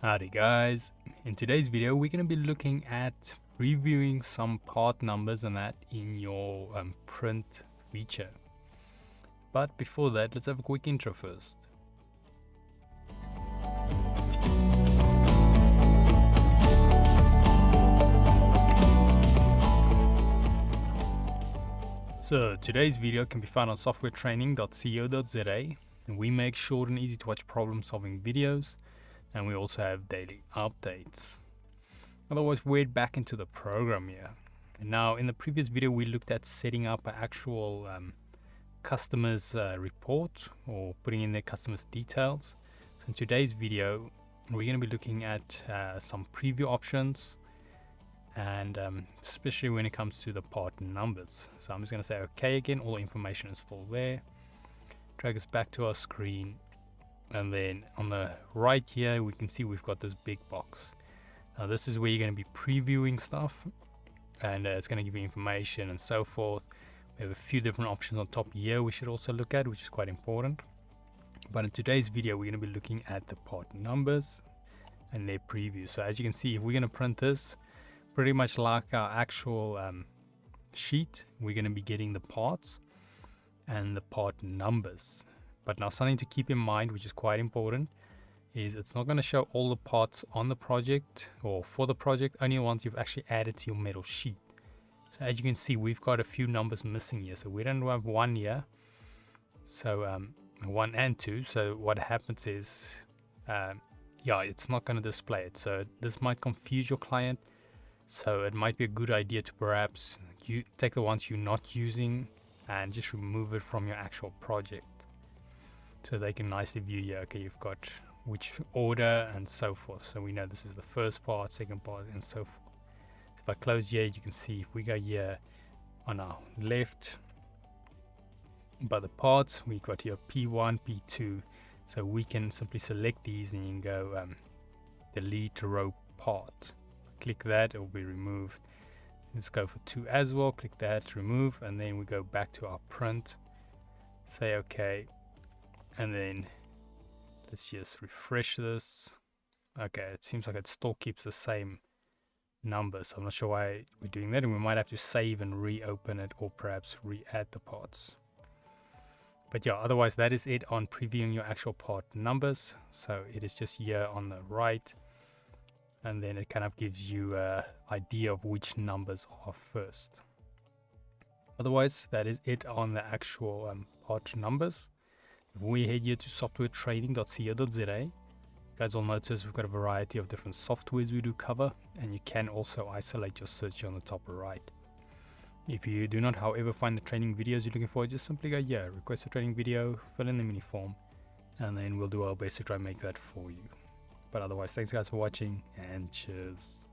Howdy guys, in today's video we're going to be looking at previewing some part numbers and that in your print feature. But before that, let's have a quick intro first. So today's video can be found on softwaretraining.co.za, and we make short and easy to watch problem solving videos, and we also have daily updates. Otherwise, we're back into the program here. And now in the previous video we looked at setting up an actual customer's report or putting in their customer's details. So in today's video we're going to be looking at some preview options, and especially when it comes to the part numbers. So I'm just going to say okay again, all the information is still there. Drag us back to our screen, and then on the right here we can see we've got this big box. Now this is where you're going to be previewing stuff, and it's going to give you information and so forth. We have a few different options on top here we should also look at, which is quite important. But in today's video we're going to be looking at the part numbers and their preview. So as you can see, if we're going to print this pretty much like our actual sheet, we're going to be getting the parts and the part numbers. But now something to keep in mind, which is quite important, is it's not going to show all the parts on the project or for the project, only ones you've actually added to your metal sheet. So as you can see, we've got a few numbers missing here. So we don't have one here, so 1 and 2. So what happens is it's not going to display it. So this might confuse your client. So it might be a good idea to perhaps you take the ones you're not using and just remove it from your actual project, so they can nicely view here, okay, you've got which order and so forth. So we know this is the first part, second part, and so forth. So if I close here, you can see if we go here on our left by the parts, we got here P1, P2. So we can simply select these and you can go delete row part. Click that, it will be removed. Let's go for 2 as well. Click that, remove, and then we go back to our print, say okay, and then let's just refresh this. Okay, it seems like it still keeps the same number, so I'm not sure why we're doing that, and we might have to save and reopen it or perhaps re-add the parts. But yeah, otherwise that is it on previewing your actual part numbers. So it is just here on the right, and then it kind of gives you an idea of which numbers are first. Otherwise, that is it on the actual part numbers. If we head here to softwaretraining.co.za, you guys will notice we've got a variety of different softwares we do cover, and you can also isolate your search on the top right. If you do not, however, find the training videos you're looking for, just simply go here, request a training video, fill in the mini form, and then we'll do our best to try and make that for you. But otherwise, thanks guys for watching, and cheers.